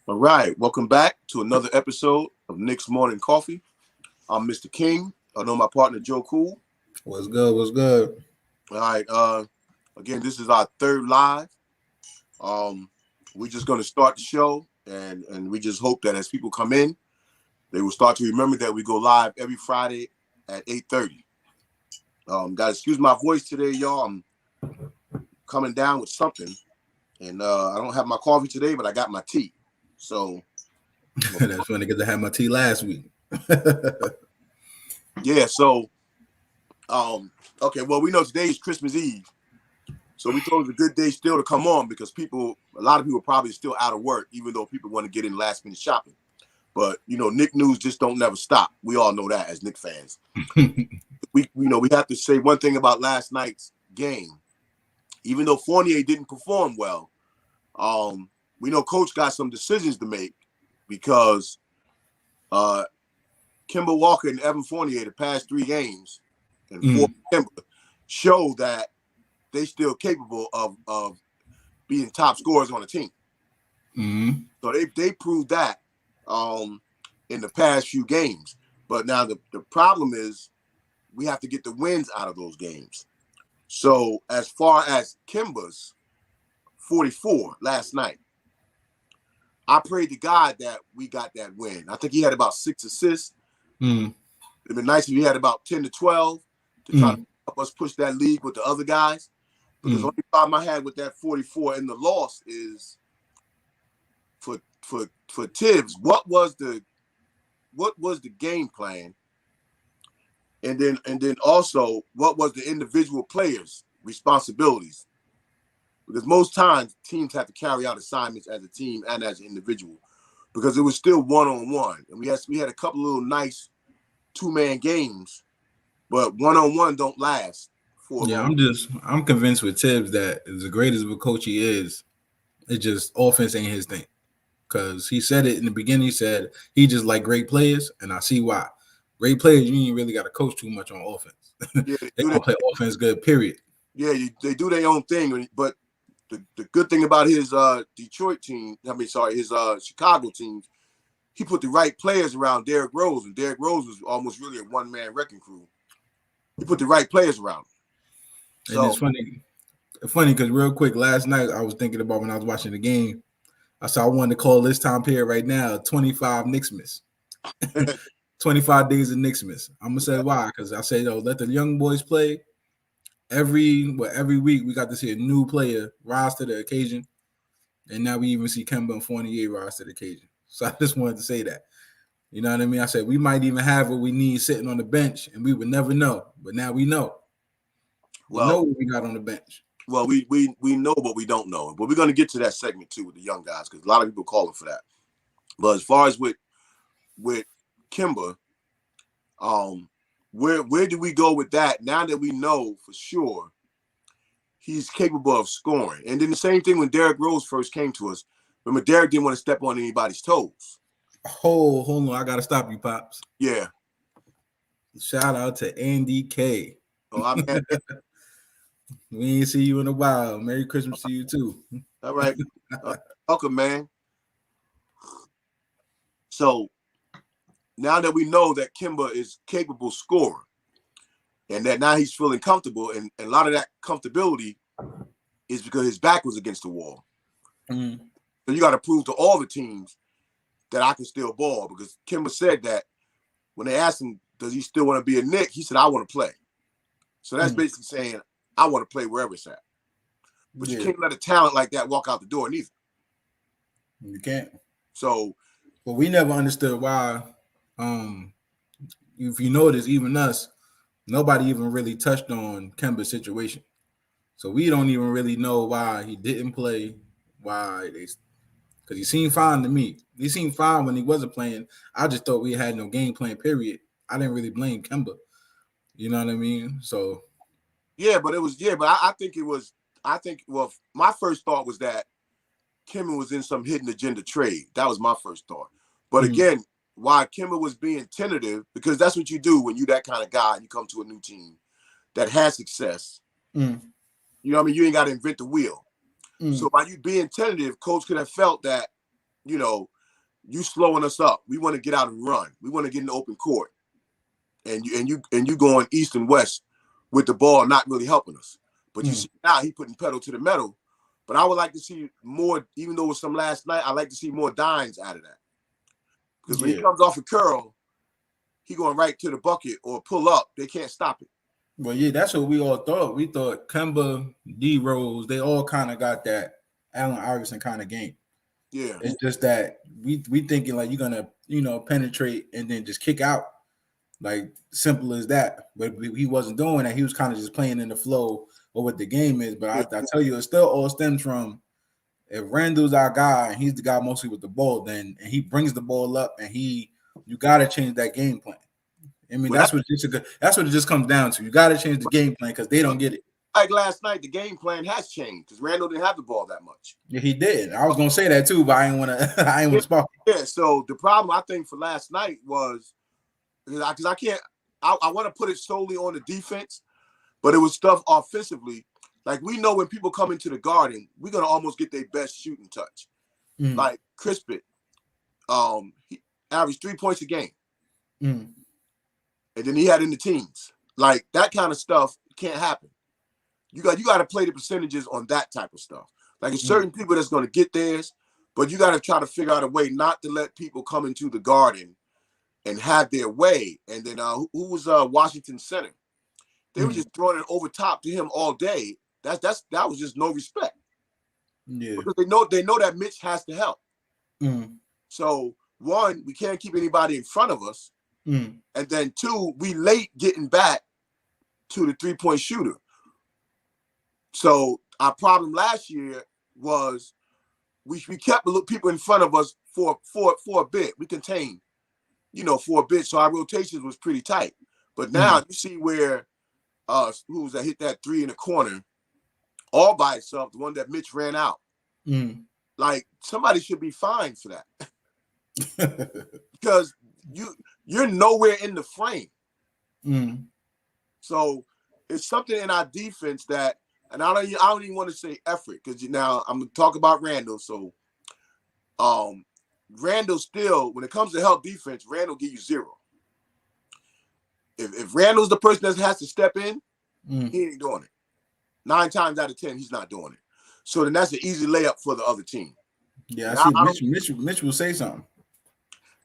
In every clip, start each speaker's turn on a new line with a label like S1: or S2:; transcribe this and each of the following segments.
S1: All right, welcome back to another episode of Knicks Morning Coffee. I'm Mr. King. I know my partner Joe Cool.
S2: What's good? What's good?
S1: All right, again, this is our third live. We're just going to start the show, and we just hope that as people come in, they will start to remember that we go live every Friday at 8:30. Guys, excuse my voice today, y'all. I'm coming down with something, and I don't have my coffee today, but I got my tea. So
S2: That's funny because I had my tea last week.
S1: yeah, so okay, well, we know today is Christmas Eve, so we thought it was a good day still to come on because a lot of people are probably still out of work, even though people want to get in last minute shopping. But Knick news just don't never stop. We all know that as Knick fans. we have to say one thing about last night's game. Even though Fournier didn't perform well, we know Coach got some decisions to make because Kemba Walker and Evan Fournier the past 3 games and Kemba show that they still capable of being top scorers on the team.
S2: Mm-hmm.
S1: So they proved that in the past few games. But now the problem is we have to get the wins out of those games. So as far as Kemba's 44 last night, I prayed to God that we got that win. I think he had about 6 assists. It'd been nice if he had about 10 to 12 to try to help us push that league with the other guys. Because the only problem I had with that 44 in the loss is for Tibbs, what was the game plan? And then also what was the individual players' responsibilities? Because most times teams have to carry out assignments as a team and as an individual, because it was still one-on-one. And we had a couple of little nice 2-man games, but one-on-one don't last for long.
S2: I'm convinced with Tibbs that as great as a coach he is, it just offense ain't his thing. Because he said it in the beginning, he said he just like great players, and I see why. Great players, you ain't really got to coach too much on offense.
S1: Yeah,
S2: they don't play offense good, period.
S1: Yeah, they do their own thing, but the good thing about his his Chicago teams, he put the right players around Derrick Rose, and Derrick Rose was almost really a one-man wrecking crew. He put the right players around him. So,
S2: and it's funny because real quick, last night I was thinking about when I was watching the game, I said I wanted to call this time period right now 25 Knicks miss. 25 days of Knicks miss. I'm going to say why, because I say, let the young boys play. Every week we got to see a new player rise to the occasion, and now we even see Kemba and Fournier rise to the occasion. So I just wanted to say that. You know what I mean? I said we might even have what we need sitting on the bench, and we would never know. But now we know. We know what we got on the bench.
S1: Well, we know, but we don't know. But we're going to get to that segment too with the young guys because a lot of people calling for that. But as far as with Kemba, where do we go with that now that we know for sure he's capable of scoring? And then the same thing when Derrick Rose first came to us. Remember, Derrick didn't want to step on anybody's toes.
S2: Oh, hold on. I got to stop you, Pops.
S1: Yeah.
S2: Shout out to Andy K.
S1: Oh, I'm mad.
S2: We ain't see you in a while. Merry Christmas to you, too.
S1: All right. Welcome, man. So, now that we know that Kemba is capable scorer and that now he's feeling comfortable, and a lot of that comfortability is because his back was against the wall. So you got to prove to all the teams that I can still ball, because Kemba said that when they asked him, does he still want to be a Knick? He said, I want to play. So that's basically saying, I want to play wherever it's at. But you can't let a talent like that walk out the door neither.
S2: You can't.
S1: So.
S2: Well, we never understood why. If you notice, even us, nobody even really touched on Kemba's situation. So we don't even really know why he didn't play, because he seemed fine to me. He seemed fine when he wasn't playing. I just thought we had no game plan, period. I didn't really blame Kemba. You know what I mean? So.
S1: Yeah, but I think my first thought was that Kemba was in some hidden agenda trade. That was my first thought. But again, why Kemba was being tentative, because that's what you do when you that kind of guy and you come to a new team that has success. You know what I mean? You ain't got to invent the wheel. So by you being tentative, coach could have felt that, you slowing us up. We want to get out and run. We want to get in the open court. And you going east and west with the ball not really helping us. But you see now he putting pedal to the metal. But I would like to see more, even though it was some last night, I like to see more dimes out of that. Because when he comes off a curl, he going right to the bucket or pull up. They can't stop it.
S2: Well, yeah, that's what we all thought. We thought Kemba, D Rose, they all kind of got that Allen Iverson kind of game.
S1: Yeah.
S2: It's just that we thinking like you're gonna, penetrate and then just kick out. Like simple as that. But he wasn't doing that. He was kind of just playing in the flow of what the game is. But I tell you, it still all stems from if Randle's our guy and he's the guy mostly with the ball, then and he brings the ball up and you gotta change that game plan. I mean, that's what it just comes down to. You gotta change the game plan because they don't get it.
S1: Like last night, the game plan has changed because Randle didn't have the ball that much.
S2: Yeah, he did. I was gonna say that too, but I ain't wanna spark.
S1: Yeah, so the problem I think for last night was because I want to put it solely on the defense, but it was stuff offensively. Like we know when people come into the Garden, we're gonna almost get their best shooting touch. Like Crispin, he averaged 3 points a game, and then he had in the teens. Like that kind of stuff can't happen. You got to play the percentages on that type of stuff. Like it's certain people that's going to get theirs, but you got to try to figure out a way not to let people come into the Garden and have their way. And then who was Washington center? They were just throwing it over top to him all day. That was just no respect.
S2: Yeah,
S1: because they know that Mitch has to help. So one, we can't keep anybody in front of us, and then two, we late getting back to the 3-point shooter. So our problem last year was we kept people in front of us for a bit. We contained, for a bit. So our rotations was pretty tight. But now you see where who was that hit that three in the corner all by itself, the one that Mitch ran out. Like somebody should be fined for that. Because you're nowhere in the frame. So it's something in our defense that, and I don't even want to say effort because now I'm gonna talk about Randle. So, Randle still, when it comes to help defense, Randle give you zero. If Randle's the person that has to step in, he ain't doing it. 9 times out of 10, he's not doing it. So then that's an easy layup for the other team.
S2: Yeah, I see. Mitch will say something.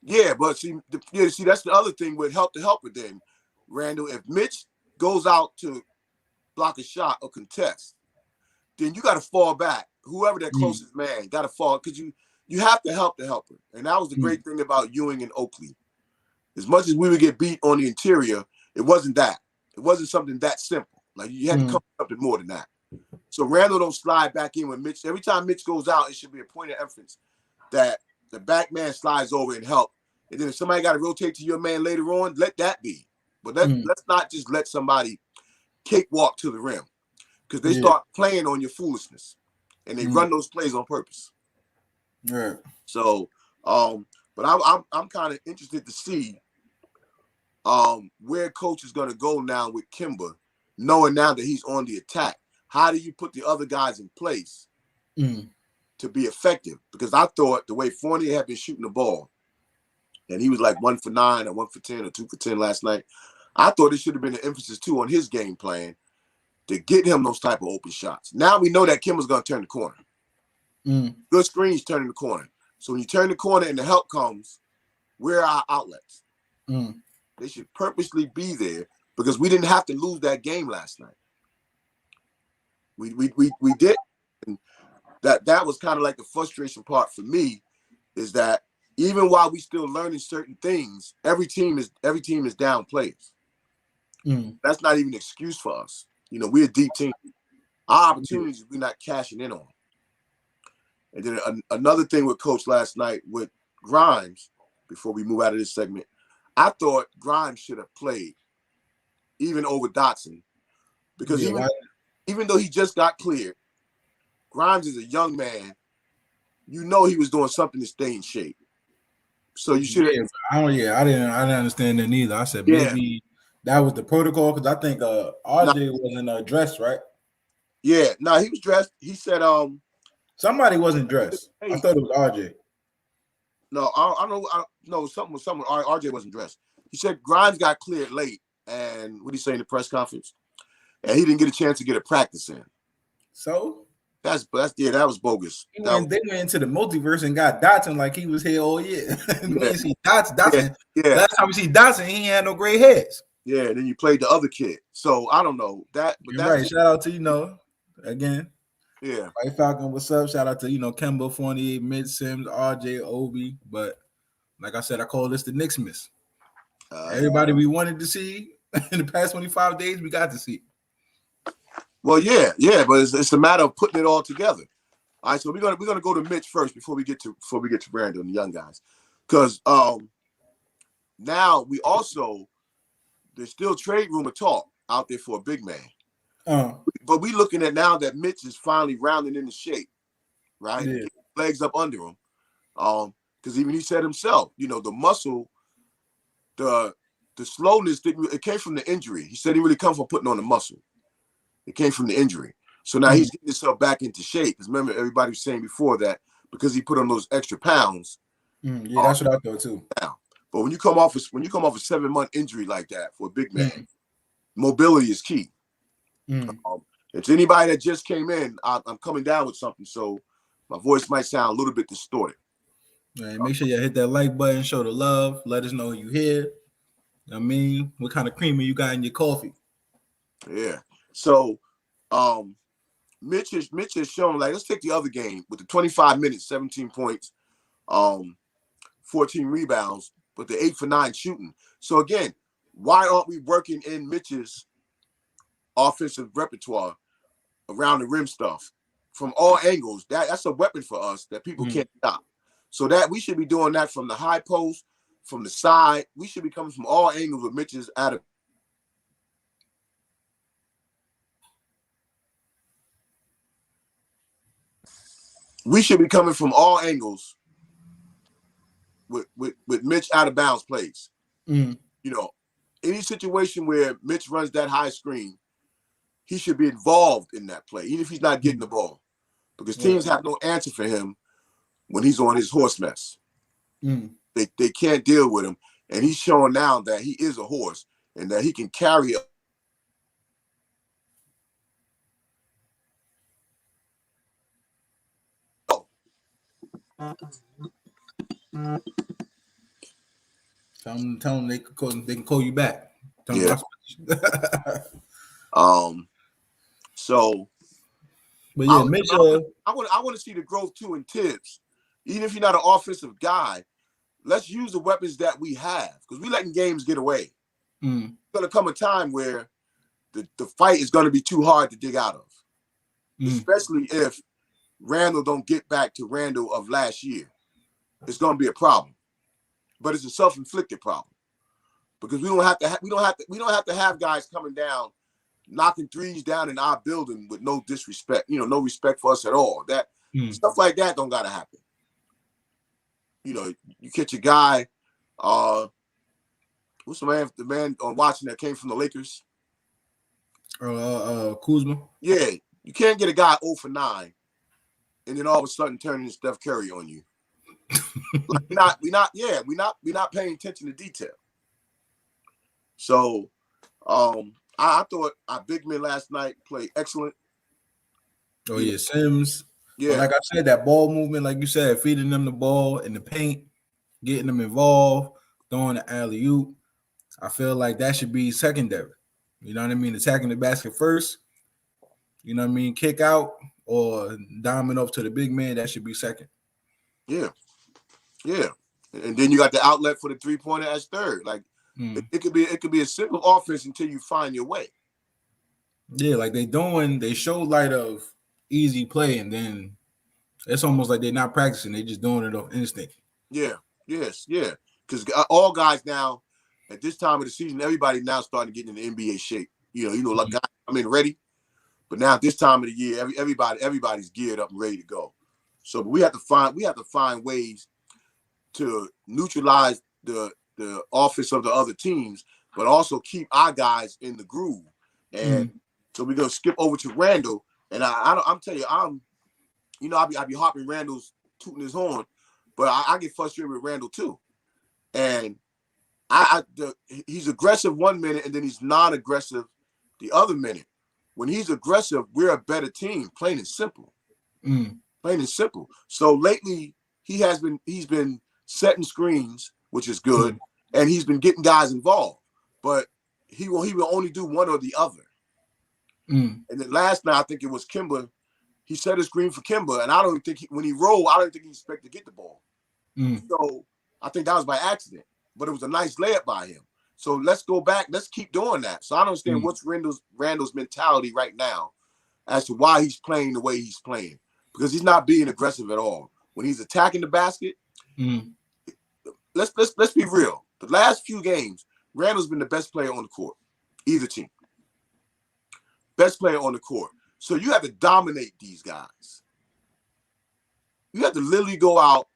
S1: Yeah, but see, that's the other thing with help to help with then. Randle, if Mitch goes out to block a shot or contest, then you got to fall back. Whoever that closest man got to fall because you have to help the helper. And that was the great thing about Ewing and Oakley. As much as we would get beat on the interior, it wasn't that. It wasn't something that simple. Like you had to come up with something more than that. So Randle don't slide back in when Mitch. Every time Mitch goes out, it should be a point of emphasis that the back man slides over and help. And then if somebody got to rotate to your man later on, let that be. But let's not just let somebody cakewalk to the rim because they start playing on your foolishness and they run those plays on purpose.
S2: Right.
S1: So, but I'm kind of interested to see where coach is going to go now with Kemba, knowing now that he's on the attack. How do you put the other guys in place to be effective? Because I thought the way Fournier had been shooting the ball, and he was like 1 for 9 or 1 for 10 or 2 for 10 last night. I thought it should have been an emphasis too on his game plan to get him those type of open shots. Now we know that Kemba's going to turn the corner. Good screens turning the corner. So when you turn the corner and the help comes, where are our outlets? They should purposely be there because we didn't have to lose that game last night. We did. And that was kind of like the frustration part for me is that even while we still learning certain things, every team is down players. That's not even an excuse for us. We're a deep team. Our opportunities we're not cashing in on. And then another thing with Coach last night with Grimes, before we move out of this segment, I thought Grimes should have played even over Dotson because even though he just got cleared, Grimes is a young man. He was doing something to stay in shape. So you should have.
S2: I didn't understand that neither. I said maybe that was the protocol because I think RJ wasn't dressed, right?
S1: Yeah, no, he was dressed. He said
S2: somebody wasn't dressed. I thought it was RJ.
S1: No, I don't know. No, something. RJ wasn't dressed. He said Grimes got cleared late, and what did he say in the press conference? And he didn't get a chance to get a practice in.
S2: So
S1: That's that was bogus.
S2: they went into the multiverse and got Dotson like he was here all year. We ain't see Dotson.
S1: Yeah.
S2: Last time we see Dotson, he ain't had no gray hairs.
S1: Yeah, and then you played the other kid. So I don't know that. But
S2: You're right. Shout out to again.
S1: Yeah.
S2: White Falcon, what's up? Shout out to Kemba, Fournier, Mitch, Sims, RJ, Obi. But like I said, I call this the Knicks miss. Everybody we wanted to see in the past 25 days, we got to see.
S1: Well, yeah, but it's a matter of putting it all together. All right, so we're gonna go to Mitch first before we get to Randle and the young guys, because now there's still trade rumor talk out there for a big man. But we looking at now that Mitch is finally rounding into shape, right?
S2: Yeah.
S1: Legs up under him. Because even he said himself, the muscle, the slowness it came from the injury. He said he really come from putting on the muscle. It came from the injury. So now he's getting himself back into shape. Because remember, everybody was saying before that because he put on those extra pounds.
S2: Yeah, that's what I thought too.
S1: Now, but when you come off a 7-month injury like that for a big man, mobility is key. If anybody that just came in, I'm coming down with something, so my voice might sound a little bit distorted.
S2: Right, make sure you hit that like button, show the love, let us know you here. I mean, what kind of creamer you got in your coffee?
S1: Yeah. So, Mitch has shown, like, let's take the other game with the 25 minutes, 17 points, 14 rebounds, but the 8 for 9 shooting. So again, why aren't we working in Mitch's offensive repertoire around the rim stuff from all angles? That's a weapon for us that people can't stop. So that we should be doing that from the high post, from the side. We should be coming from all angles with Mitch's out of. We should be coming from all angles with Mitch out of bounds plays. Any situation where Mitch runs that high screen, he should be involved in that play, even if he's not getting the ball, because teams have no answer for him when he's on his horse mess. They can't deal with him, and he's showing now that he is a horse and that he can carry it.
S2: Tell them they can call you back.
S1: Yeah. So,
S2: but yeah, Mitch.
S1: I want to see the growth too in Tibbs. Even if you're not an offensive guy, let's use the weapons that we have, because we're letting games get away. There's going to come a time where the fight is going to be too hard to dig out of, especially if Randle don't get back to Randle of last year. It's going to be a problem, but it's a self-inflicted problem because we don't have to have guys coming down, knocking threes down in our building with no disrespect, no respect for us at all. That stuff like that don't got to happen. You catch a guy, what's the man on watching that came from the Lakers?
S2: Kuzma.
S1: Yeah, you can't get a guy 0 for 9 and then all of a sudden turn into Steph Curry on you. Like we're not paying attention to detail. So I thought our big men last night played excellent.
S2: Oh yeah, Sims.
S1: Yeah,
S2: but like I said, that ball movement, like you said, feeding them the ball in the paint, getting them involved, throwing the alley-oop. I feel like that should be secondary. You know what I mean? Attacking the basket first. You know what I mean? Kick out or diamond off to the big man. That should be second.
S1: Yeah. And then you got the outlet for the 3-pointer as third. Like it could be a simple offense until you find your way.
S2: Yeah, like they show light of easy play, and then it's almost like they're not practicing. They're just doing it off instinct.
S1: Yeah. Because all guys now, at this time of the season, everybody now starting to get in the NBA shape. Like guys come in ready. But now at this time of the year, everybody's geared up and ready to go. So we have to find ways to neutralize the offense of the other teams, but also keep our guys in the groove. And so we're gonna skip over to Randle. And I'm telling you, I'll be hopping Randle's tooting his horn, but I get frustrated with Randle too. And he's aggressive 1 minute and then he's non-aggressive the other minute. When he's aggressive, we're a better team, plain and simple. Plain and simple. So lately he's been setting screens, which is good, and he's been getting guys involved. But he will only do one or the other. And then last night, I think it was Kemba. He set a screen for Kemba, and I don't think when he rolled, I don't think he expected to get the ball. So I think that was by accident, but it was a nice layup by him. So let's go back. Let's keep doing that. So I don't understand what's Randle's mentality right now as to why he's playing the way he's playing, because he's not being aggressive at all. When he's attacking the basket, let's be real. The last few games, Randle's been the best player on the court, either team. Best player on the court. So you have to dominate these guys. You have to literally go out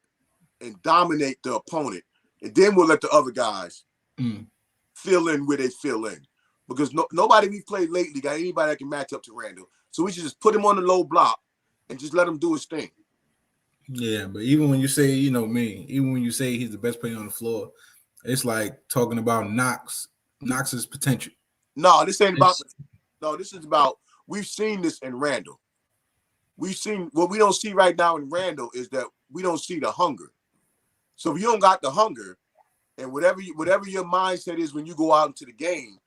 S1: and dominate the opponent, and then we'll let the other guys fill in where they fill in. Because nobody we've played lately got anybody that can match up to Randle. So we should just put him on the low block and just let him do his thing.
S2: Yeah, but even when you say, even when you say he's the best player on the floor, it's like talking about Knox's potential.
S1: No, this ain't about. No, this is about. We've seen this in Randle. We've seen what we don't see right now in Randle is that we don't see the hunger. So if you don't got the hunger, and whatever your mindset is when you go out into the game,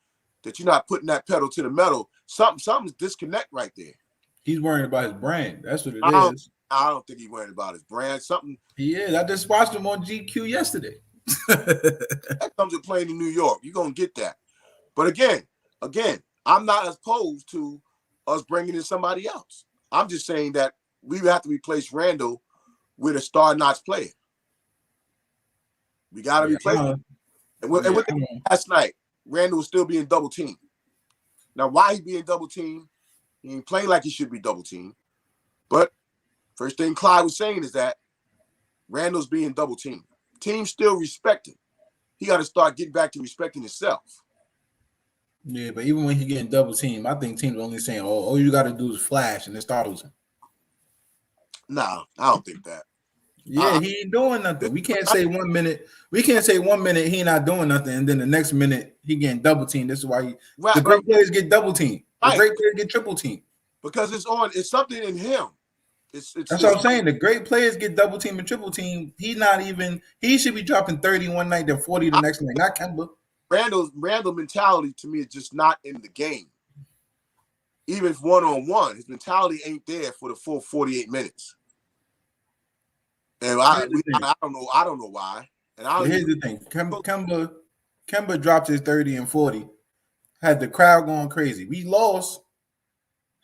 S1: that you're not putting that pedal to the metal, something's disconnect right there.
S2: He's worrying about his brand. That's what it is.
S1: I don't think he's worried about his brand. Something.
S2: He is. I just watched him on GQ yesterday.
S1: That comes with playing in New York. You're gonna get that. But again, I'm not opposed to us bringing in somebody else. I'm just saying that we have to replace Randle with a star-notch player. We got to replace him. And with last night, Randle was still being double-teamed. Now, why he being double-teamed? He ain't playing like he should be double-teamed. But first thing Clyde was saying is that Randle's being double-teamed. Teams still respect him. He got to start getting back to respecting himself.
S2: Yeah, but even when he's getting double-teamed, I think teams are only saying, all you got to do is flash and then startles him.
S1: Nah, I don't think that.
S2: Yeah, he ain't doing nothing. We can't say 1 minute. We can't say 1 minute he not doing nothing, and then the next minute he getting double teamed. This is why the great players get double teamed. The great players get triple teamed
S1: because it's something in him. That's
S2: what I'm saying. The great players get double teamed and triple teamed. He should be dropping 30 one night, then 40 the next night. Not Kemba.
S1: Randle mentality to me is just not in the game. Even if one-on-one, his mentality ain't there for the full 48 minutes. And I don't know why. And
S2: here's the thing: Kemba dropped his 30 and 40, had the crowd going crazy. We lost,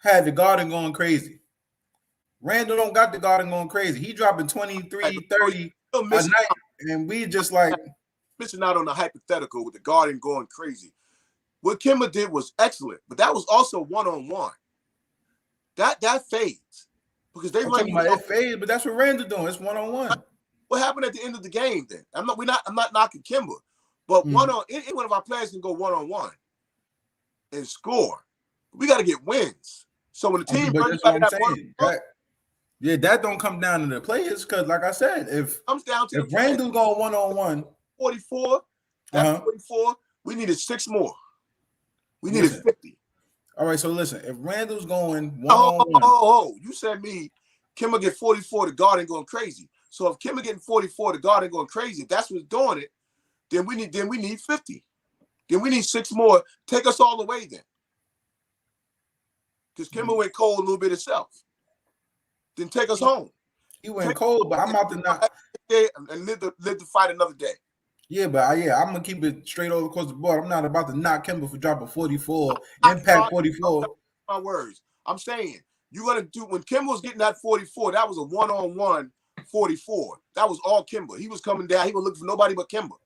S2: had the Garden going crazy. Randle don't got the Garden going crazy. He dropping 23, 30 a night, and we just like
S1: missing out on the hypothetical with the Garden going crazy. What Kemba did was excellent, but that was also one-on-one. That fades. Because they run
S2: it fades, but that's what Randle doing. It's one-on-one.
S1: What happened at the end of the game then? I'm not knocking Kemba, but any one of our players can go one-on-one and score. We got to get wins. So when the team runs back
S2: that don't come down to the players, because like I said, if Randle going one-on-one
S1: 44, that's 44, we needed 6 more. We needed 50.
S2: All right, so listen, if Randle's going one-on-one.
S1: You said Kemba get 44, the Garden going crazy. So if Kemba getting 44, the Garden going crazy, if that's what's doing it, then we need 50. Then we need 6 more. Take us all the way then. Because Kemba went cold a little bit himself. Then take us home.
S2: He went cold, but I'm out to knock.
S1: And live to fight another day.
S2: Yeah, but I'm gonna keep it straight all across the board. I'm not about to knock Kemba for dropping 44, impact 44.
S1: My words. I'm saying you're gonna do when Kemba was getting that 44. That was a one-on-one 44. That was all Kemba. He was coming down. He was looking for nobody but Kemba.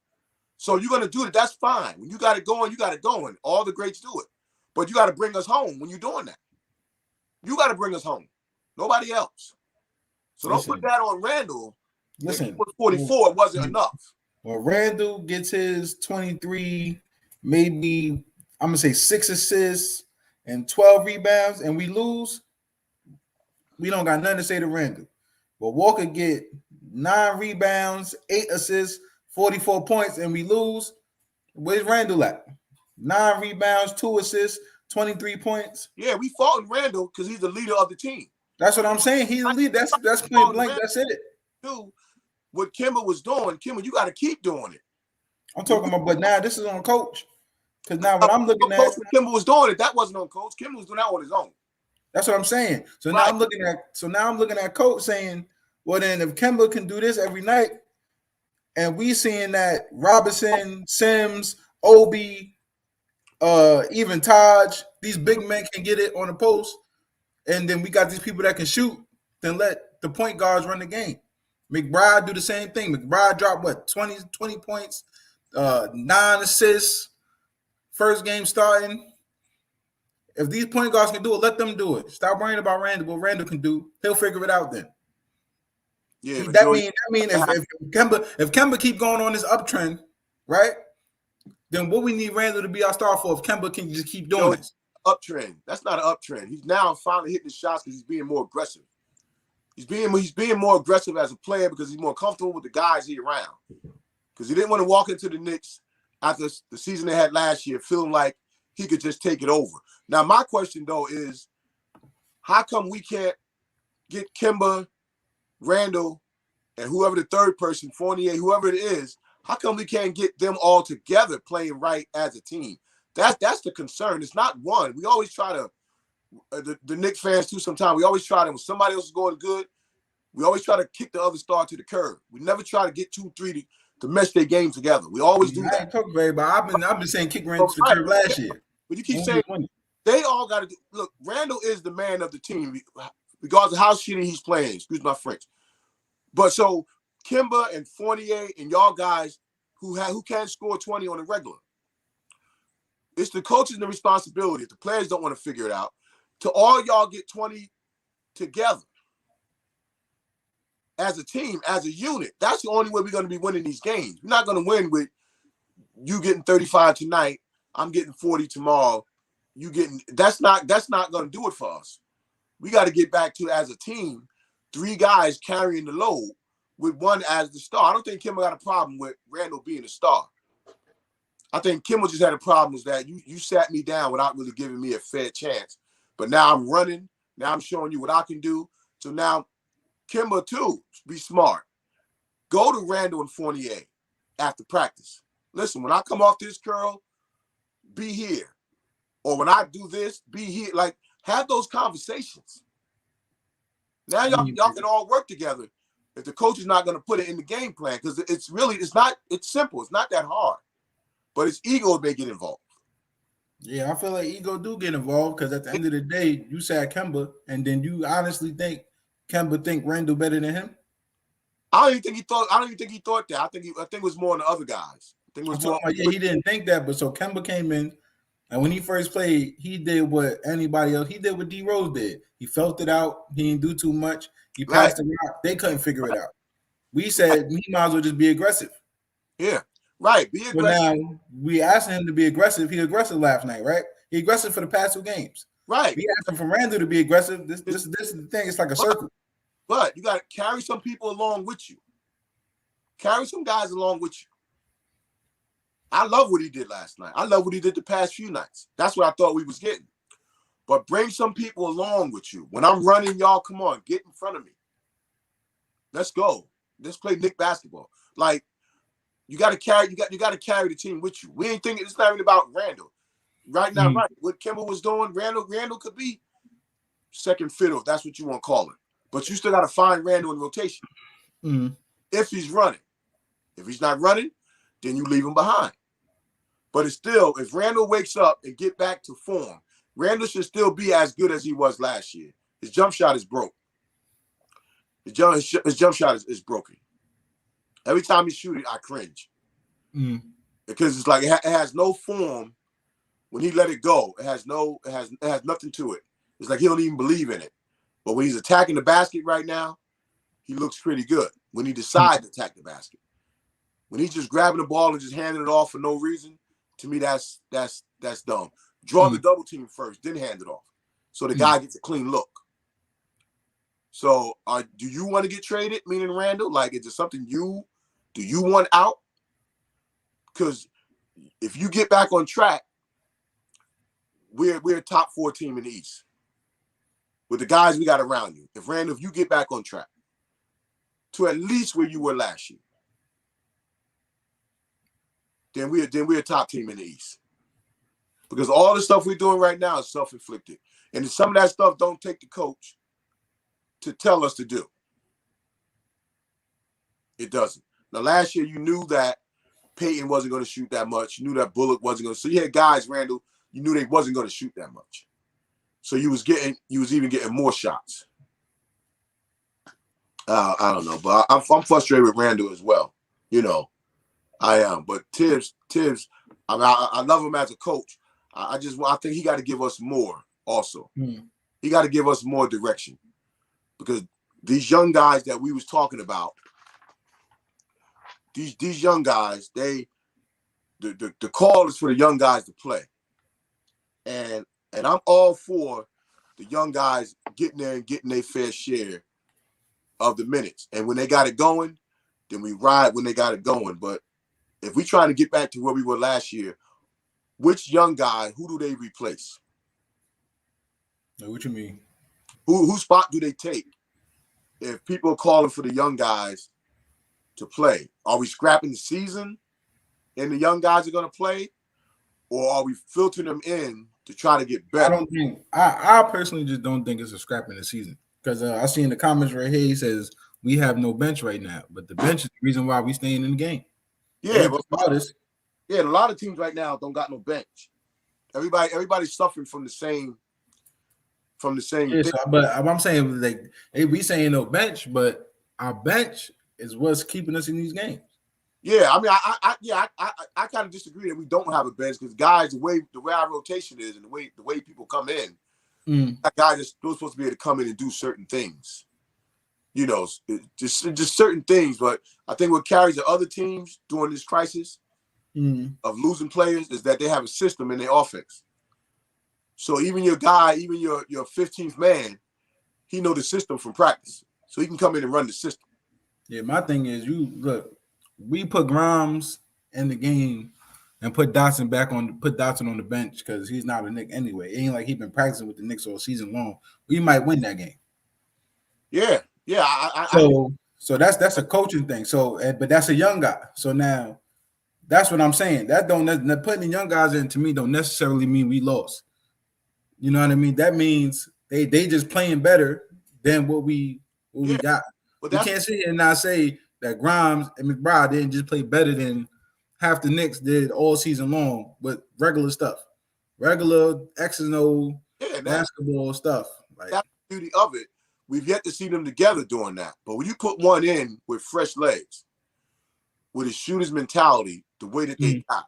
S1: So you're gonna do it. That's fine. When you got it going, you got it going. All the greats do it, but you got to bring us home when you're doing that. You got to bring us home. Nobody else. So don't put that on Randle.
S2: Listen,
S1: 44 wasn't enough.
S2: Well, Randle gets his 23, maybe I'm gonna say 6 assists and 12 rebounds, and we lose. We don't got nothing to say to Randle. But Walker get 9 rebounds, 8 assists, 44 points, and we lose. Where's Randle at? 9 rebounds, 2 assists, 23 points.
S1: Yeah, we fought Randle because he's the leader of the team.
S2: That's what I'm saying. He's the lead. That's point blank. That's it.
S1: Do what Kemba was doing. Kemba, you got to keep doing it.
S2: I'm talking about, but now this is on coach. Because now what I'm looking at,
S1: Kemba was doing it. That wasn't on coach. Kemba was doing that on his own.
S2: That's what I'm saying. So now I'm looking at coach saying, well, then if Kemba can do this every night, and we seeing that Robinson, Sims, Obi, even Taj, these big men can get it on the post, and then we got these people that can shoot, then let the point guards run the game. McBride do the same thing. McBride dropped what 20 points, 9 assists, first game starting. If these point guards can do it, let them do it. Stop worrying about Randle. What Randle can do, he'll figure it out then.
S1: Yeah,
S2: that mean if Kemba keep going on this uptrend, right? Then what we need Randle to be our star for if Kemba can just keep doing it.
S1: Uptrend. That's not an uptrend. He's now finally hitting the shots because he's being more aggressive. He's being more aggressive as a player because he's more comfortable with the guys he's around. Because he didn't want to walk into the Knicks after the season they had last year feeling like he could just take it over. Now, my question, though, is how come we can't get Kemba, Randle, and whoever the third person, Fournier, whoever it is, how come we can't get them all together playing right as a team? That's the concern. It's not one. We always try to, the Knicks fans too sometimes, we always try to, when somebody else is going good, we always try to kick the other star to the curb. We never try to get 2, 3 to mesh their game together. We always do that.
S2: I ain't talking very about. I've been saying kick Randle to the curb last year.
S1: But you keep saying they all got to do. Look, Randle is the man of the team, regardless of how shitty he's playing. Excuse my French. But so Kemba and Fournier and y'all guys who can score 20 on the regular. It's the coaches and the responsibility. If the players don't want to figure it out, to all y'all get 20 together as a team, as a unit. That's the only way we're going to be winning these games. We're not going to win with you getting 35 tonight, I'm getting 40 tomorrow. You getting that's not going to do it for us. We got to get back to, as a team, 3 guys carrying the load with one as the star. I don't think Kemba got a problem with Randle being a star. I think Kemba just had a problem was that you sat me down without really giving me a fair chance. But now I'm running. Now I'm showing you what I can do. So now Kemba, too, be smart. Go to Randle and Fournier after practice. Listen, when I come off this curl, be here. Or when I do this, be here. Like, have those conversations. Now y'all can all work together if the coach is not going to put it in the game plan, because it's simple. It's not that hard. But it's ego may get involved.
S2: Yeah, I feel like ego do get involved because at the end of the day, you said Kemba, and then you honestly think Kemba think Randle better than him?
S1: I don't even think he thought that. I think it was more on the other guys. I think it was more.
S2: He didn't think that, but so Kemba came in, and when he first played, he did what anybody else. He did what D Rose did. He felt it out. He didn't do too much. He passed the rock. They couldn't figure it out. We said he might as well just be aggressive.
S1: Yeah, right. Be aggressive.
S2: But now we asked him to be aggressive. He aggressive last night, right? He aggressive for the past 2 games.
S1: Right.
S2: We asked him from Randle to be aggressive. This is the thing. It's like a circle.
S1: But you got to carry some people along with you. Carry some guys along with you. I love what he did last night. I love what he did the past few nights. That's what I thought we was getting. But bring some people along with you. When I'm running, y'all, come on, get in front of me. Let's go. Let's play Knicks basketball. Like, you got to carry the team with you. We ain't thinking it's not even about Randle. Right now, right. What Kemba was doing, Randle could be second fiddle. That's what you want to call it. But you still got to find Randle in rotation. If he's running. If he's not running, then you leave him behind. But it's still, if Randle wakes up and get back to form, Randle should still be as good as he was last year. His jump shot is broke. His jump shot is broken. Every time he shoots it, I cringe. Because it's like it has no form when he let it go. It has nothing to it. It's like he don't even believe in it. But when he's attacking the basket right now, he looks pretty good. When he decides to attack the basket. When he's just grabbing the ball and just handing it off for no reason, to me that's dumb. Draw the double team first, then hand it off. So the guy gets a clean look. So, do you want to get traded? Meaning Randle, like, is it something do you want out? Because if you get back on track, we're a top 4 team in the East with the guys we got around you. If Randle, if you get back on track to at least where you were last year, then we're a top team in the East. Because all the stuff we're doing right now is self-inflicted, and some of that stuff don't take the coach to tell us to do. It doesn't. Now, last year you knew that Peyton wasn't going to shoot that much. You knew that Bullock wasn't going to. So you had guys, Randle, you knew they wasn't going to shoot that much. So you was even getting more shots. I don't know, but I'm frustrated with Randle as well. You know, I am. But Tibbs, I love him as a coach. I think he got to give us more. Also, he got to give us more direction, because these young guys that we was talking about, these young guys, the call is for the young guys to play, and I'm all for the young guys getting there and getting their fair share of the minutes. And when they got it going, then we ride when they got it going. But if we trying to get back to where we were last year, which young guy, who do they replace?
S2: What you mean?
S1: Whose spot do they take if people are calling for the young guys to play? Are we scrapping the season and the young guys are going to play? Or are we filtering them in to try to get better?
S2: I personally just don't think it's a scrap in the season. Because I see in the comments right here, he says, we have no bench right now. But the bench is the reason why we staying in the game.
S1: Yeah, but a lot of teams right now don't got no bench. Everybody's suffering from the same thing.
S2: So, but I'm saying, like, hey, we saying no bench, but our bench is what's keeping us in these games.
S1: Yeah, I mean, I kind of disagree that we don't have a bench, because guys, the way our rotation is and the way people come in, that guy is still supposed to be able to come in and do certain things. You know, just certain things. But I think what carries the other teams during this crisis of losing players is that they have a system in their offense. So even your guy, even your 15th man, he know the system from practice, so he can come in and run the system.
S2: Yeah, my thing is, we put Grimes in the game and put Dotson on the bench because he's not a Knick anyway. It ain't like he's been practicing with the Knicks all season long. We might win that game.
S1: Yeah.
S2: So that's a coaching thing. So, but that's a young guy. So now, that's what I'm saying. That putting the young guys in, to me, don't necessarily mean we lost. You know what I mean? That means they just playing better than what we got. But we can't sit here and not say that Grimes and McBride didn't just play better than half the Knicks did all season long with regular stuff, regular X and O basketball stuff. Like,
S1: that's the beauty of it. We've yet to see them together doing that. But when you put one in with fresh legs, with a shooter's mentality, the way that they got,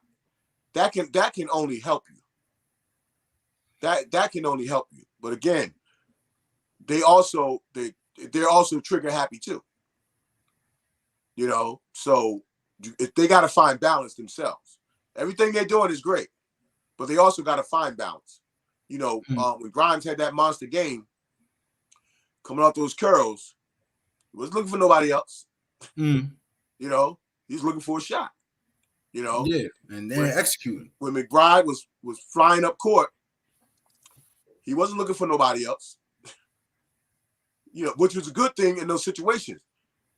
S1: that can only help you. That can only help you. But again, they're also trigger happy too. You know, so they got to find balance themselves. Everything they're doing is great, but they also got to find balance. You know, when Grimes had that monster game, coming off those curls, he wasn't looking for nobody else. You know, he's looking for a shot. You know,
S2: and they're executing.
S1: When McBride was flying up court, he wasn't looking for nobody else. You know, which was a good thing in those situations.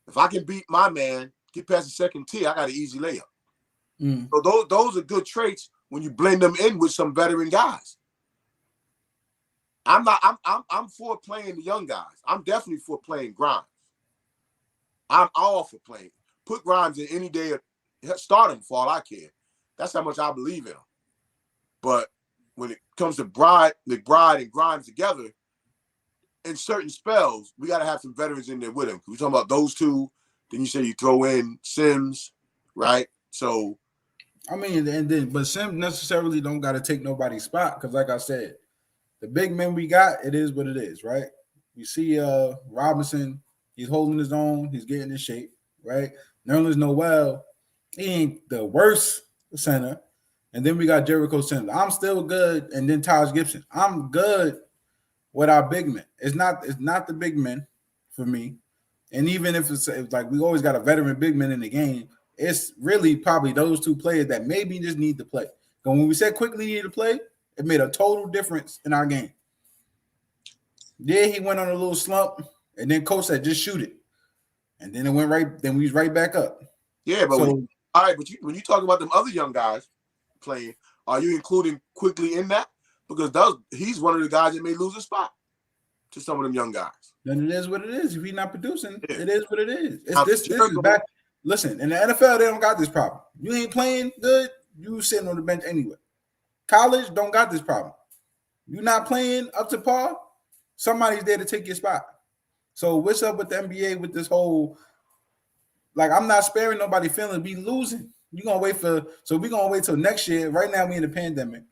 S1: If I can beat my man, get past the second tee, I got an easy layup. So those are good traits when you blend them in with some veteran guys. I'm for playing the young guys. I'm definitely for playing Grimes. I'm all for playing. Put Grimes in any day, start him for all I care. That's how much I believe in him. But when it comes to McBride and Grimes together, in certain spells, we got to have some veterans in there with him. We're talking about those two. Then you say you throw in Sims, right? So,
S2: I mean, but Sims necessarily don't got to take nobody's spot because, like I said, the big men we got, it is what it is, right? You see Robinson, he's holding his own. He's getting in shape, right? Nerlens Noel, he ain't the worst center. And then we got Jericho Sims. I'm still good. And then Taj Gibson. I'm good with our big men. It's not the big men. for me. And even if it's like we always got a veteran big man in the game, it's really probably those two players that maybe just need to play. But when we said quickly need to play, it made a total difference in our game. Yeah, he went on a little slump, and then coach said just shoot it, and then it went right. Then we was right back up.
S1: Yeah, but
S2: So
S1: all right, but when you talk about them other young guys playing, are you including quickly in that? Because he's one of the guys that may lose a spot to some of them young guys.
S2: then it is what it is. If he's not producing,
S1: Yeah.
S2: it is what it is.
S1: Now,
S2: This is back. Listen, in the NFL, they don't got this problem. You ain't playing good, you sitting on the bench anyway. College don't got this problem. You're not playing up to par, somebody's there to take your spot. So what's up with the NBA with this whole, like, I'm not sparing nobody feeling we losing. We're gonna wait till next year. Right now we in the pandemic.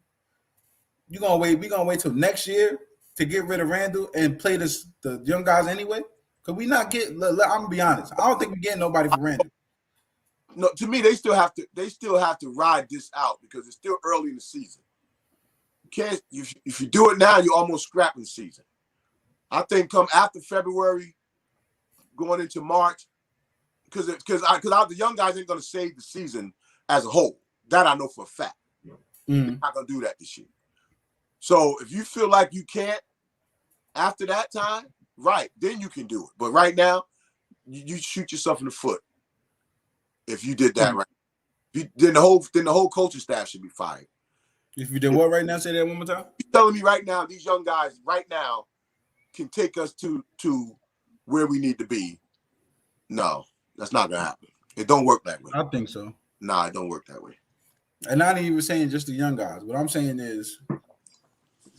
S2: We're gonna wait till next year to get rid of Randle and play the young guys anyway. Because we not getting, I'm gonna be honest. I don't think we're getting nobody for Randle.
S1: No, to me, they still have to ride this out because it's still early in the season. You can't if you do it now, you're almost scrapping the season. I think come after February, going into March, because the young guys ain't gonna save the season as a whole. That I know for a fact. They're not gonna do that this year. So if you feel like you can't after that time, right, then you can do it. But right now, you shoot yourself in the foot if you did that right. Then the whole coaching staff should be fired.
S2: If you did what right now? Say that one more time.
S1: You're telling me right now, these young guys right now can take us to where we need to be. No, that's not gonna happen. It don't work that way.
S2: I think so.
S1: Nah, it don't work that way.
S2: And I ain't even saying just the young guys. What I'm saying is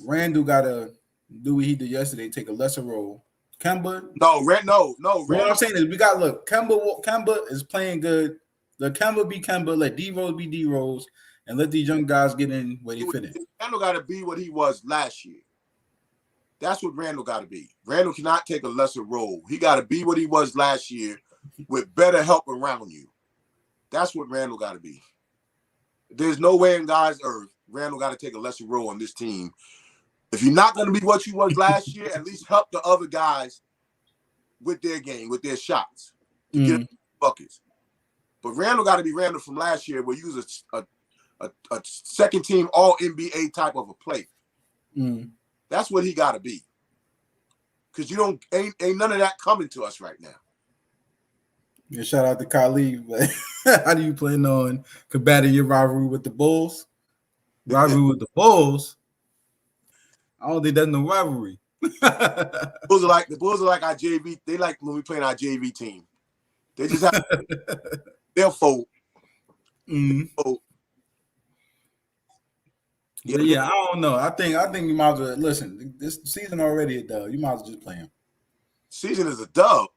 S2: Randle gotta do what he did yesterday, take a lesser role. Kemba.
S1: No.
S2: What I'm saying is we got look. Kemba is playing good. Let Kemba be Kemba. Let D Rose be D Rose, and let these young guys get in where they fit in.
S1: Randle got to be what he was last year. That's what Randle got to be. Randle cannot take a lesser role. He got to be what he was last year with better help around you. That's what Randle got to be. There's no way in God's earth Randle got to take a lesser role on this team. If you're not going to be what you was last year, at least help the other guys with their game, with their shots to get buckets. But Randle got to be Randle from last year, where he was a second team All NBA type of a player. That's what he got to be. Because ain't none of that coming to us right now.
S2: Yeah, shout out to Khalid. How do you plan on combating your rivalry with the Bulls? Rivalry with the Bulls? I don't think that's no rivalry.
S1: The Bulls are like our JV. They like when we play in our JV team. They just have they'll fold. Fold.
S2: Yeah, I don't know. I think you might as well listen. This season already a dub. You might as well just play him.
S1: Season is a dub.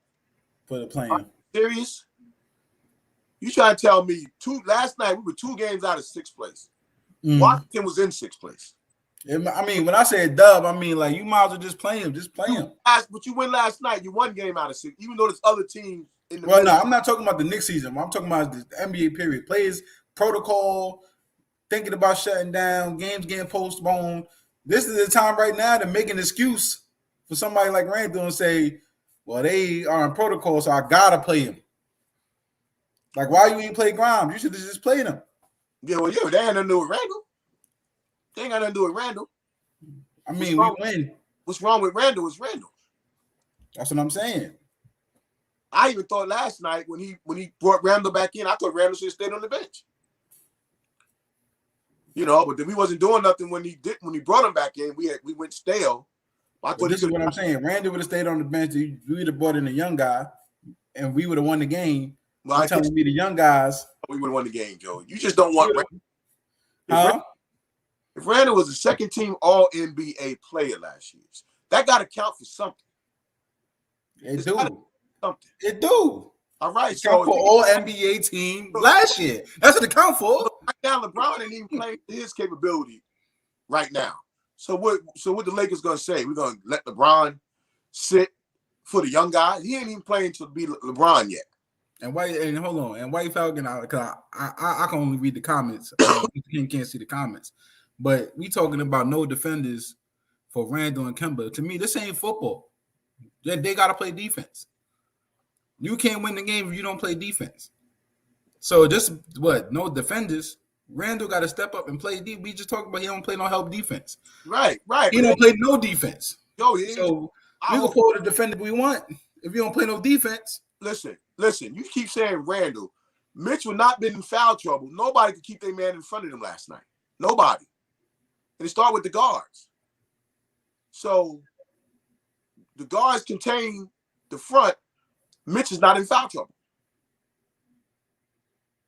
S2: Put a play him.
S1: Serious? You trying to tell me last night we were 2 games out of 6th place. Washington was in 6th place.
S2: I mean, when I say dub, I mean like you might as well just play him. Just play him.
S1: But you win last night. You 1 game out of 6, even though there's other teams in the.
S2: Well, no, I'm not talking about the Knicks season. I'm talking about the NBA period. Players protocol, thinking about shutting down, games getting postponed. This is the time right now to make an excuse for somebody like Randle and say, well, they are in protocol, so I gotta play him. Like, why you ain't play Grimes? You should have just played him.
S1: Yeah, they ain't nothing to do with Randle. They ain't got nothing to do with Randle.
S2: I mean, we win.
S1: What's wrong with Randle is Randle.
S2: That's what I'm saying.
S1: I even thought last night when he brought Randle back in, I thought Randle should have stayed on the bench. But then we wasn't doing nothing when he brought him back in. We went stale.
S2: This is what I'm saying. Randle would have stayed on the bench. We would have brought in a young guy, and we would have won the game. Well, I'm telling me the young guys.
S1: We would have won the game, Joe. You just don't want Randle. If Randle was a second team All NBA player last year, that got to count for something.
S2: It do.
S1: All right.
S2: So for All NBA team last year. That's what it count for.
S1: Right now, LeBron ain't even playing his capability right now. So what the Lakers gonna say? We're gonna let LeBron sit for the young guy? He ain't even playing to be LeBron yet.
S2: And hold on. And White Falcon, because I can only read the comments. Can't see the comments. But we talking about no defenders for Randle and Kemba. To me, this ain't football. They got to play defense. You can't win the game if you don't play defense. So just no defenders. Randle got to step up and play deep. We just talked about he don't play no help defense.
S1: Right.
S2: He don't play no defense.
S1: Yo,
S2: so we can pull the defender we want if you don't play no defense.
S1: Listen. You keep saying Randle. Mitch would not been in foul trouble. Nobody could keep their man in front of him last night. Nobody. And it started with the guards. So the guards contain the front. Mitch is not in foul trouble.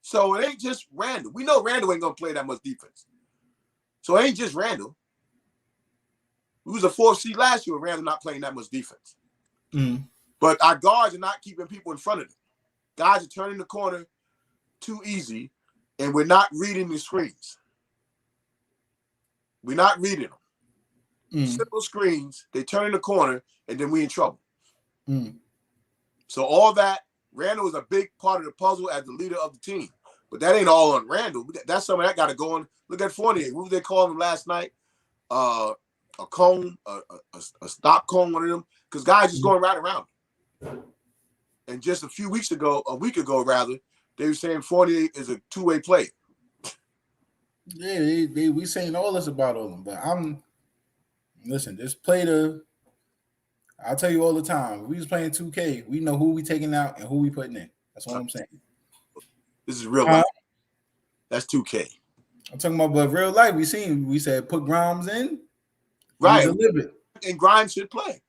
S1: So it ain't just Randle. We know Randle ain't going to play that much defense. So it ain't just Randle. We was a 4th seed last year with Randle not playing that much defense. But our guards are not keeping people in front of them. Guys are turning the corner too easy, and we're not reading the screens. We're not reading them. Simple screens, they turn in the corner, and then we in trouble. So all that, Randle is a big part of the puzzle as the leader of the team. But that ain't all on Randle. That's something that got to go on. Look at Fournier. What was they calling him last night? A cone, a stop cone, one of them. Because guys just going right around him. And just a week ago, they were saying Fournier is a two-way player.
S2: Yeah, we saying all this about all of them. But listen, just I'll tell you all the time. If we was playing 2K, we know who we taking out and who we putting in. That's all I'm saying.
S1: This is real life. That's 2K.
S2: I'm talking about, but real life, we said put Grimes in.
S1: Right. And Grimes should play.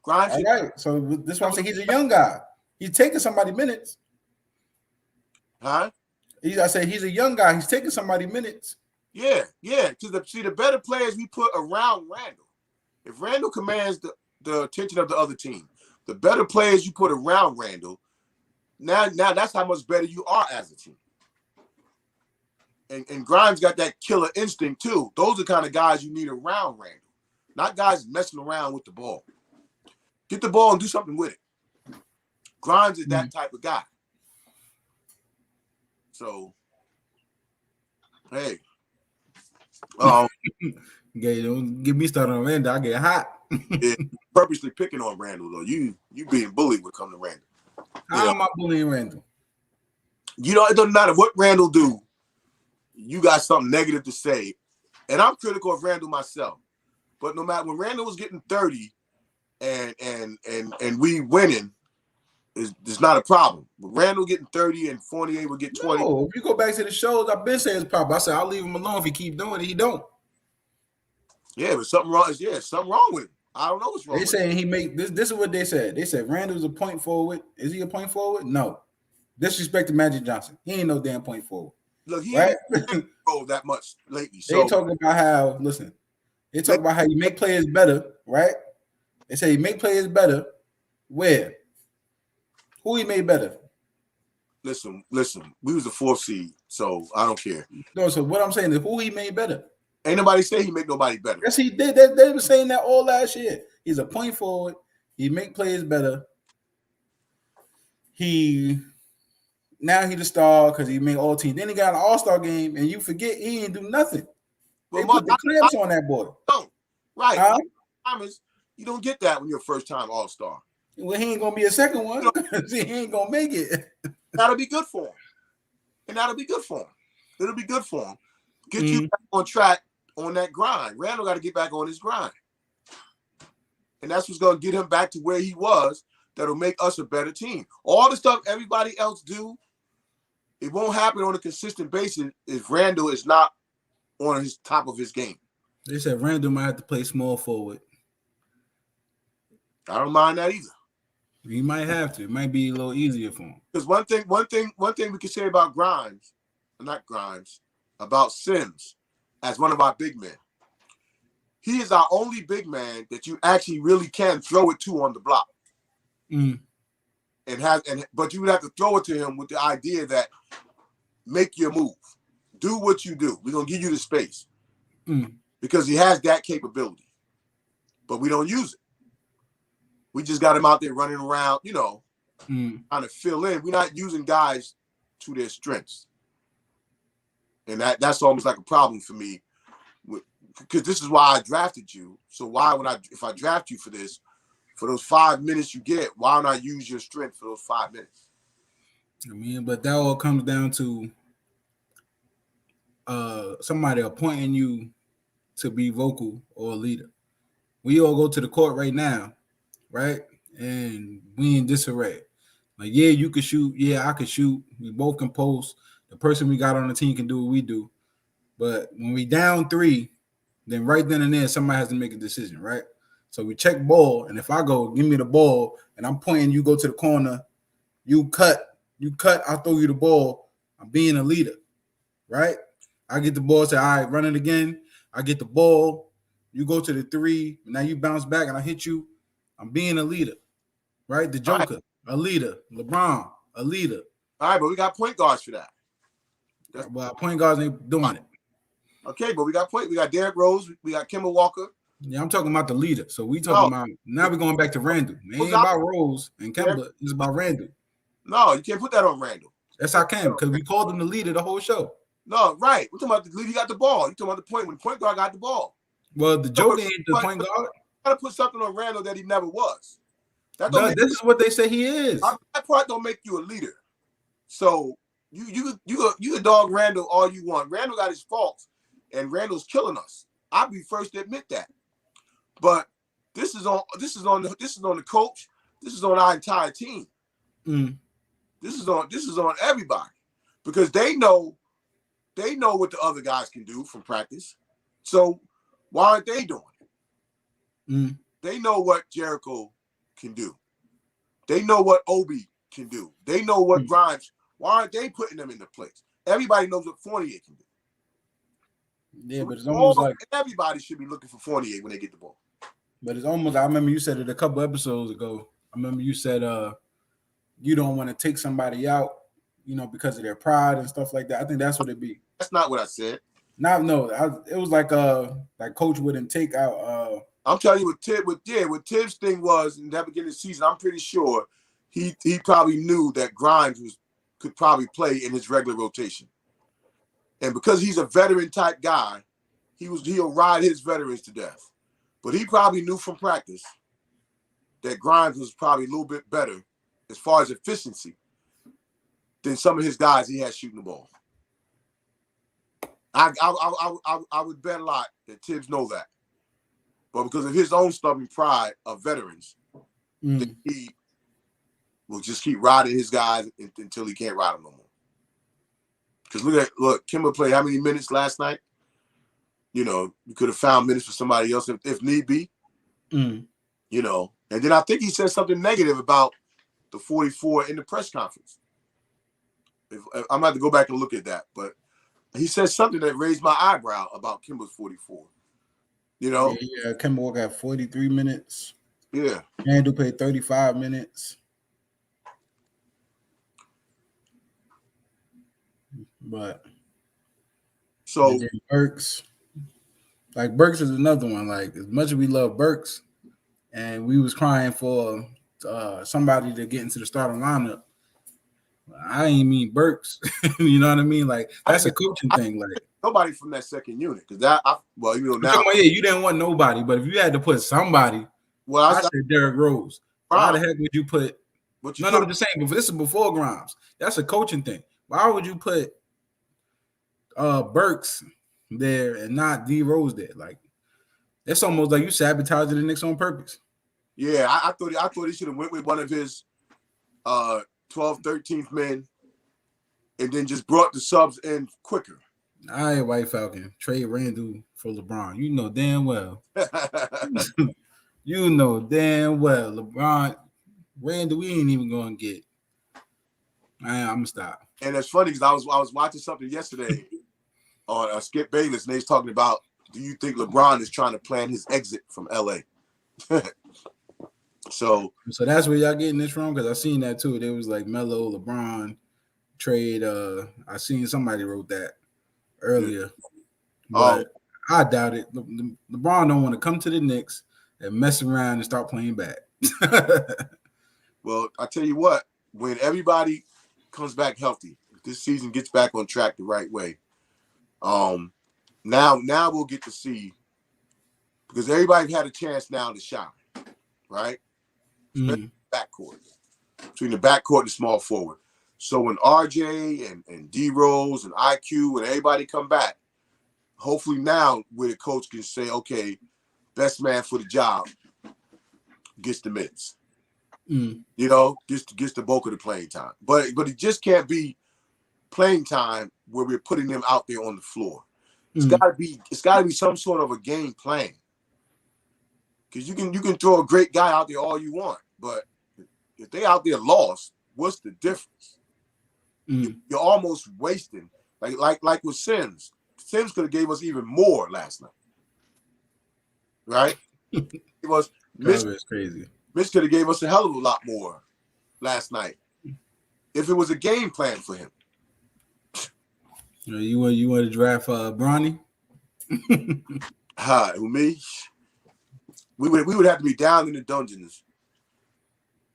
S2: Right. So this is why I'm saying he's a young guy. He's taking somebody minutes.
S1: Huh?
S2: I said he's a young guy. He's taking somebody minutes.
S1: Yeah. The better players we put around Randle. If Randle commands the attention of the other team, the better players you put around Randle, now that's how much better you are as a team. And Grimes got that killer instinct too. Those are the kind of guys you need around Randle, not guys messing around with the ball. Get the ball and do something with it. Grimes is that type of guy. So, hey.
S2: Don't get me started on Randle. I get hot.
S1: Yeah, purposely picking on Randle, though. You being bullied when it comes to Randle.
S2: How am I bullying Randle?
S1: It doesn't matter what Randle do. You got something negative to say. And I'm critical of Randle myself. But no matter when Randle was getting 30 and we winning, it's not a problem. But Randle getting 30 and Fournier would get 20.
S2: No, if you go back to the shows, I've been saying it's a problem. I said I'll leave him alone if he keep doing it. He don't.
S1: Yeah, but something wrong. Yeah, something wrong with him. I don't know what's wrong.
S2: They saying he make this. This is what they said. They said Randle's a point forward. Is he a point forward? No. Disrespect to Magic Johnson. He ain't no damn point forward.
S1: Look, he ain't roll that much lately. So
S2: they talking about how they talk about how you make players better, right? They say you make players better. Where? Who he made better?
S1: Listen. We was the 4th seed, so I don't care.
S2: No, so what I'm saying is who he made better.
S1: Ain't nobody say he make nobody better.
S2: Yes, he did. They were saying that all last year. He's a point forward. He make players better. Now he the star because he made all team. Then he got an all-star game, and you forget he ain't do nothing. They put the clamps on that boy.
S1: Don't. Right. Thomas, you don't get that when you're a first-time all-star.
S2: Well, he ain't gonna be a second one because he ain't gonna make it.
S1: That'll be good for him. It'll be good for him. Get you back on track on that grind. Randle got to get back on his grind. And that's what's going to get him back to where he was. That'll make us a better team. All the stuff everybody else do, it won't happen on a consistent basis if Randle is not on his top of his game.
S2: They said Randle might have to play small forward.
S1: I don't mind that either.
S2: He might have to. It might be a little easier for him.
S1: Because one thing we can say about about Sims as one of our big men. He is our only big man that you actually really can throw it to on the block. But you would have to throw it to him with the idea that make your move. Do what you do. We're gonna give you the space. Because he has that capability. But we don't use it. We just got him out there running around, trying to fill in. We're not using guys to their strengths. And that's almost like a problem for me. Because this is why I drafted you. So if I draft you for this, for those 5 minutes you get, why not use your strength for those 5 minutes?
S2: I mean, but that all comes down to somebody appointing you to be vocal or a leader. We all go to the court right now, right? And we in disarray. Like, yeah, you can shoot. Yeah, I can shoot. We both can post. The person we got on the team can do what we do. But when we down 3, then right then and there, somebody has to make a decision, right? So we check ball, and if I go, give me the ball, and I'm pointing, you go to the corner, you cut, I throw you the ball. I'm being a leader, right? I get the ball, say, all right, run it again. I get the ball, you go to the 3, now you bounce back, and I hit you. I'm being a leader, right? The Joker, a leader. LeBron, a leader.
S1: All right, but we got point guards for that.
S2: Well, point guards ain't doing it.
S1: Okay, but we got Derrick Rose, we got Kemba Walker.
S2: Yeah, I'm talking about the leader. So we talking about now we're going back to Randle. It ain't about Rose and Kemba. It's about Randle.
S1: No, you can't put that on Randle.
S2: Yes, I can, because we called him the leader the whole show.
S1: No, right. We're talking about the leader. He got the ball. You're talking about the point when the point guard got the ball.
S2: Well, the Joker ain't the point guard.
S1: You got to put something on Randle that he never was.
S2: No, this is what they say he is.
S1: That part don't make you a leader. So you a dog Randle all you want. Randle got his faults, and Randle's killing us. I'll be first to admit that. But this is on the coach. This is on our entire team. This is on everybody, because they know what the other guys can do from practice. So why aren't they doing it? They know what Jericho can do. They know what Obi can do. They know what Grimes. Why aren't they putting them into place? Everybody knows what Fournier can do.
S2: Yeah, but it's almost like
S1: everybody should be looking for Fournier when they get the ball.
S2: But it's almost, I remember you said it a couple episodes ago. I remember you said you don't want to take somebody out, because of their pride and stuff like that. I think that's what it be.
S1: That's not what I said.
S2: It was like Coach wouldn't take out.
S1: I'm telling you what Tibbs' thing was in that beginning of the season. I'm pretty sure he probably knew that Grimes could probably play in his regular rotation, and because he's a veteran type guy, he'll ride his veterans to death. But he probably knew from practice that Grimes was probably a little bit better as far as efficiency than some of his guys he had shooting the ball. I would bet a lot that Tibbs knows that. But because of his own stubborn pride of veterans, that he will just keep riding his guys until he can't ride them no more. Because look, Kemba played how many minutes last night? You could have found minutes for somebody else if need be. And then I think he said something negative about the 44 in the press conference. I'm about to go back and look at that, but he said something that raised my eyebrow about Kemba's 44.
S2: Yeah, Kemba Walker got 43 minutes.
S1: Yeah.
S2: Randle played 35 minutes. But
S1: so
S2: Burks is another one. Like, as much as we love Burks, and we was crying for somebody to get into the starting lineup, I ain't mean Burks. You know what I mean? Like, that's a coaching thing. Like,
S1: nobody from that second unit, because now
S2: you didn't want nobody, but if you had to put somebody, I said Derrick Rose. Why the heck would you put? I'm just saying. But this is before Grimes. That's a coaching thing. Why would you put Burks there and not D Rose there? Like, it's almost like you sabotaging the Knicks on purpose.
S1: Yeah, I thought he should have went with one of his 12th, 13th men, and then just brought the subs in quicker.
S2: All right, White Falcon, trade Randle for LeBron. You know damn well. LeBron, Randle, we ain't even gonna get. I'm gonna stop.
S1: And that's funny because I was watching something yesterday on Skip Bayless, and they was talking about, do you think LeBron is trying to plan his exit from LA? So
S2: that's where y'all getting this from, because I seen that too. There was like Melo, LeBron trade. I seen somebody wrote that earlier, but I doubt it. LeBron don't want to come to the Knicks and mess around and start playing bad.
S1: Well, I tell you what, when everybody comes back healthy, if this season gets back on track the right way, now we'll get to see, because everybody had a chance now to shine, right?
S2: Mm.
S1: backcourt, between the backcourt and small forward. So when RJ and D Rose and IQ and everybody come back, hopefully now where the coach can say, okay, best man for the job gets the minutes.
S2: Mm.
S1: You know, gets the bulk of the playing time. But it just can't be playing time where we're putting them out there on the floor. It's gotta be some sort of a game plan. Because you can throw a great guy out there all you want, but if they out there lost, what's the difference? You're almost wasting. Like with Sims. Sims could have gave us even more last night. Right? It was Mitch
S2: is crazy.
S1: Mitch could have gave us a hell of a lot more last night. If it was a game plan for him.
S2: You want to draft Bronny?
S1: Who, me? We would have to be down in the dungeons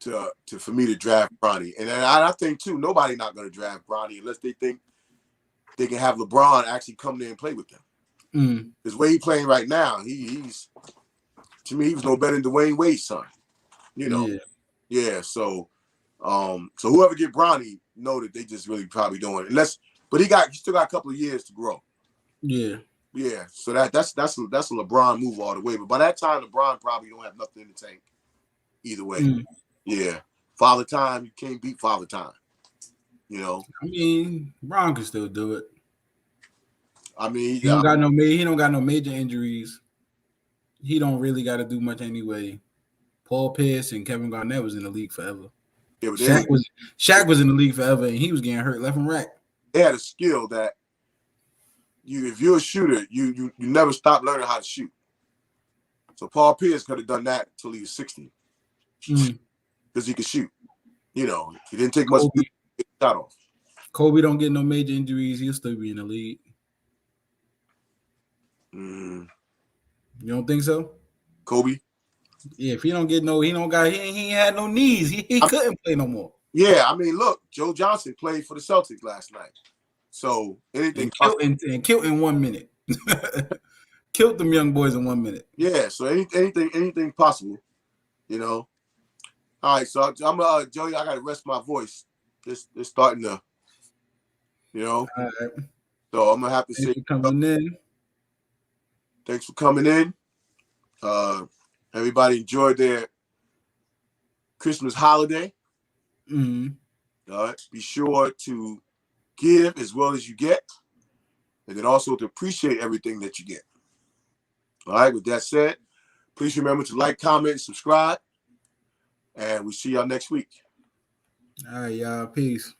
S1: for me to draft Bronny. And I think too, nobody not going to draft Bronny unless they think they can have LeBron actually come there and play with them. Because way he playing right now, he's to me he was no better than Dwayne Wade's son. You know, yeah. So whoever get Bronny know that they just really probably doing it. But he still got a couple of years to grow.
S2: Yeah.
S1: Yeah, so that's a LeBron move all the way. But by that time, LeBron probably don't have nothing in the tank either way. Yeah, Father Time, you can't beat Father Time. You know.
S2: I mean, Bron can still do it.
S1: I mean,
S2: he don't got no major injuries. He don't really got to do much anyway. Paul Pierce and Kevin Garnett was in the league forever. Yeah, but Shaq was in the league forever, and he was getting hurt left and right.
S1: They had a skill that. If you're a shooter, you never stop learning how to shoot. So Paul Pierce could have done that until he was 60. Because he could shoot. You know, he didn't take much to get the shot off.
S2: Kobe don't get no major injuries, he'll still be in the league. You don't think so?
S1: Kobe?
S2: Yeah, if he don't get he ain't had no knees. He couldn't play no more.
S1: Yeah, I mean, look, Joe Johnson played for the Celtics last night. So anything
S2: and killed in 1 minute. Killed them young boys in 1 minute.
S1: Yeah, so anything possible, you know. All right, so I'm Joey, I gotta rest my voice. It's starting to, you know.
S2: All right.
S1: So I'm gonna have to say thanks for coming in. Everybody enjoyed their Christmas holiday. All right. Be sure to give as well as you get, and then also to appreciate everything that you get. All right, with that said, please remember to like, comment, and subscribe, and we'll see y'all next week.
S2: All right, y'all. Peace.